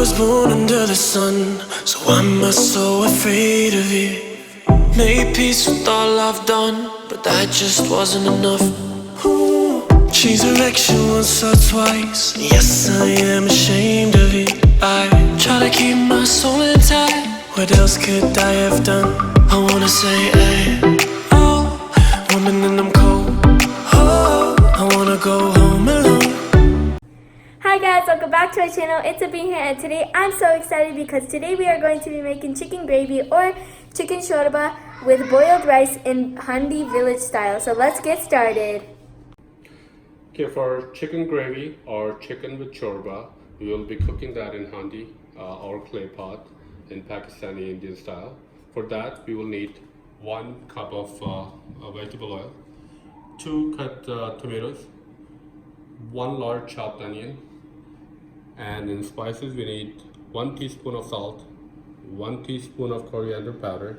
was born under the sun, so why am I so afraid of it? Made peace with all I've done, but that just wasn't enough. Ooh. Changed direction once or twice, yes I am ashamed of it. I try to keep my soul intact, what else could I have done? I wanna say, hey, oh, woman and I'm cold. Oh, I wanna go home alone. Hi guys, welcome back to our channel. It's Abhi here, and today I'm so excited because today we are going to be making chicken gravy or chicken shorba with boiled rice in handi village style. So let's get started. Okay, for chicken gravy or chicken with shorba, we will be cooking that in handi or clay pot in Pakistani Indian style. For that, we will need 1 cup of vegetable oil, 2 cut tomatoes, 1 large chopped onion, and in spices we need 1 teaspoon of salt, 1 teaspoon of coriander powder,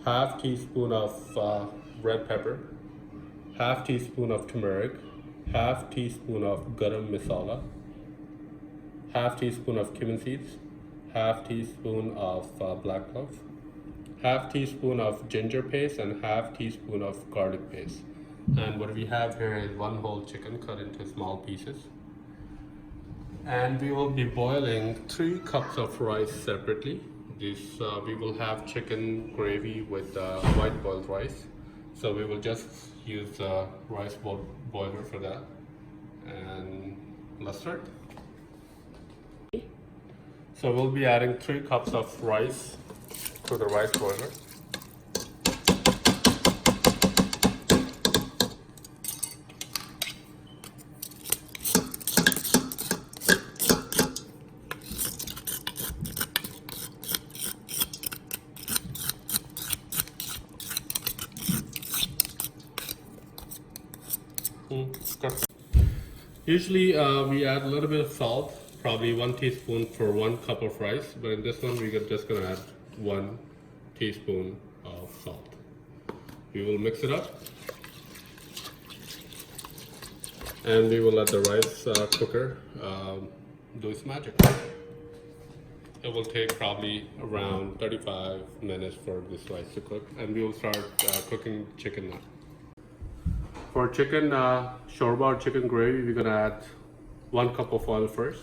half teaspoon of red pepper, half teaspoon of turmeric, half teaspoon of garam masala, half teaspoon of cumin seeds, half teaspoon of black cloves, half teaspoon of ginger paste, and half teaspoon of garlic paste. And what we have here is 1 whole chicken cut into small pieces. And we will be boiling 3 cups of rice separately. We will have chicken gravy with white boiled rice. So we will just use the rice boiler for that. And let's start. So we'll be adding 3 cups of rice to the rice boiler. Usually we add a little bit of salt, probably 1 teaspoon for 1 cup of rice, but in this one we're just going to add 1 teaspoon of salt. We will mix it up and we will let the rice cooker do its magic. It will take probably around 35 minutes for this rice to cook, and we will start cooking chicken now. For chicken shorba or chicken gravy, we're gonna add 1 cup of oil first.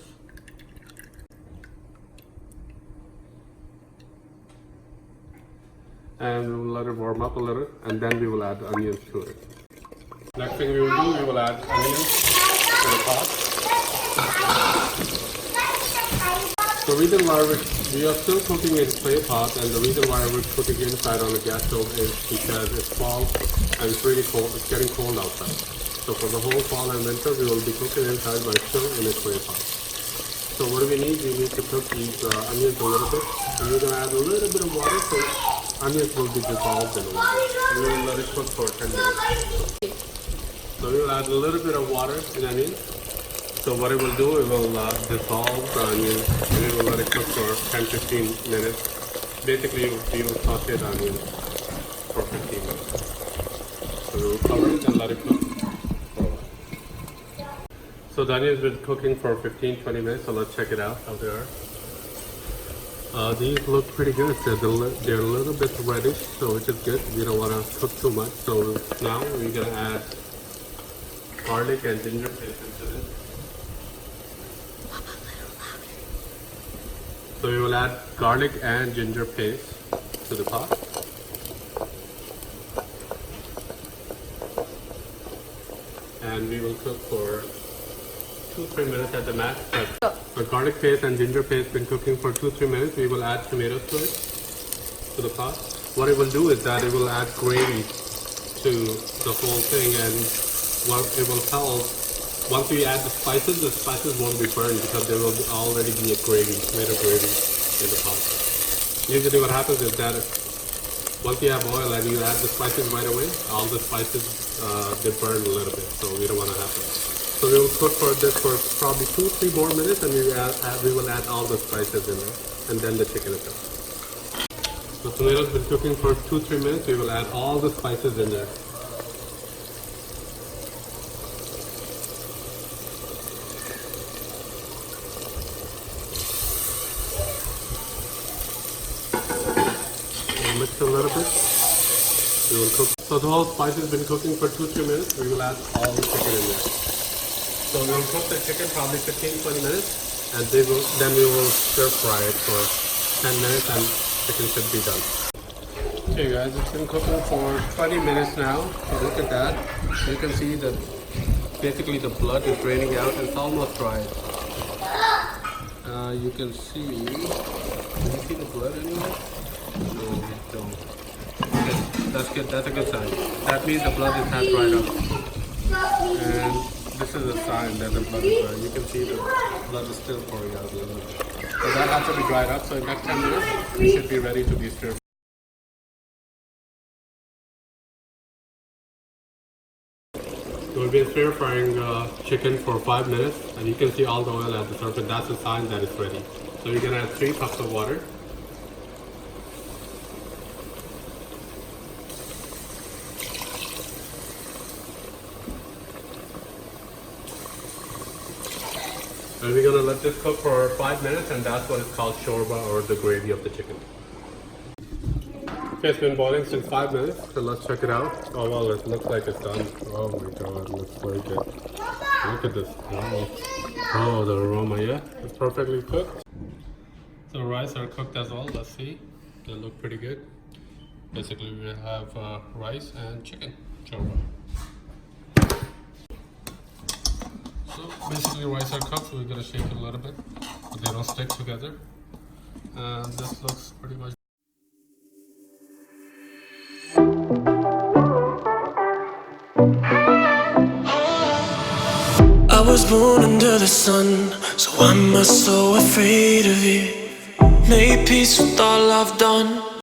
And we will let it warm up a little, and then we will add onions to it. Next thing we will do, we will add onions to the pot. The reason why we are still cooking in clay pot, and the reason why we're cooking inside on the gas stove is because it's fall and it's really cold. It's getting cold outside. So for the whole fall and winter, we will be cooking inside, but still in a clay pot. So what do we need? We need to cook these onions a little bit, and we're gonna add a little bit of water so onions will be dissolved in the water. We will let it cook for 10 minutes. So we will add a little bit of water in onions. So what it will do, it will dissolve the onions, and it will let it cook for 10-15 minutes. Basically, we will saute the onions for 15 minutes. So we will cover it and let it cook for a while. So the onions have been cooking for 15-20 minutes, so let's check it out how they are. These look pretty good. They're a little bit reddish, so which is good. We don't want to cook too much. So now we're going to add garlic and ginger paste into this. So we will add garlic and ginger paste to the pot. And we will cook for 2-3 minutes at the max. The garlic paste and ginger paste been cooking for 2-3 minutes. We will add tomatoes to it, to the pot. What it will do is that it will add gravy to the whole thing, and what it will help. Once we add the spices won't be burned because there will already be a gravy, tomato gravy in the pot. Usually what happens is that once you have oil and you add the spices right away, all the spices they burn a little bit, so we don't want to have that. So we will cook for this for probably 2-3 more minutes, and we will add all the spices in there, and then the chicken is done. The tomatoes been cooking for 2-3 minutes. We will add all the spices in there. mix a little bit. We will cook. So the whole spice has been cooking for 2-3 minutes. We will add all the chicken in there. So we will cook the chicken probably 15-20 minutes, and then we will stir fry it for 10 minutes, and chicken should be done. Okay guys, it's been cooking for 20 minutes now. So look at that. You can see that basically the blood is draining out. It's almost dry. You can see. Can you see the blood anywhere? No, you don't. Okay, that's good. That's a good sign. That means the blood is not dried up. And this is a sign that the blood is dry. You can see the blood is still pouring out a little bit. So that has to be dried up. So in the next 10 minutes, we should be ready to be stirred. So we've been stir frying chicken for 5 minutes, and you can see all the oil at the surface. That's a sign that it's ready. So you're gonna add 3 cups of water. And we're gonna let this cook for 5 minutes, and that's what is called shorba, or the gravy of the chicken. Okay, it's been boiling since 5 minutes, so let's check it out. Oh well, it looks like it's done. Oh my god, it looks very good. Look at this. Oh, the aroma, yeah, it's perfectly cooked. So rice are cooked as well. Let's see. They look pretty good. Basically, we have rice and chicken shorba. So basically, rice are cooked. So we're gonna shake it a little bit, but they don't stick together. And this looks pretty much. I was born under the sun, so why am I so afraid of it? Made peace with all I've done,